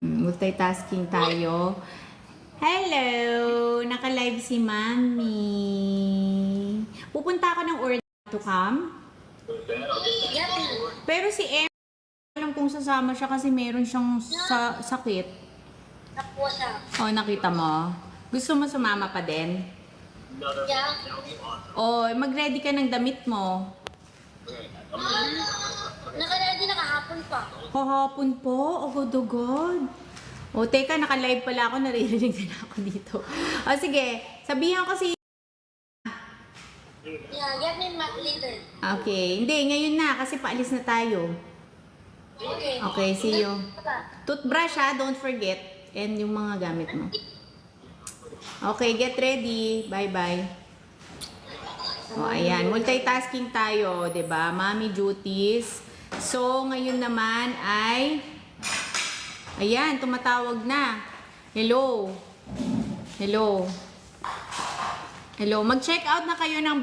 Multitasking tayo. Hello! Naka-live si Mami. Pupunta ako ng order to come. Pero si Em, alam kung sasama siya kasi meron siyang sakit. Nakuha siya. Oh, nakita mo? Gusto mo sumama pa din? Yeah. Oh, mag-ready ka ng damit mo. Naka-ready na kahapon pa. Kahapon po? Oh, God, oh, God. O, teka, naka-live pala ako. Naririnig din ako dito. O, sige. Sabihan ko si... Yeah, get me Mac later. Okay. Hindi, ngayon na. Kasi paalis na tayo. Okay. Okay, see you. Toothbrush ha, don't forget. And yung mga gamit mo. Okay, get ready. Bye-bye. O, ayan. Multitasking tayo, 'di ba? Mommy duties. So, ngayon naman ay... Ayan, tumatawag na. Hello. Hello. Hello. Mag-check out na kayo ng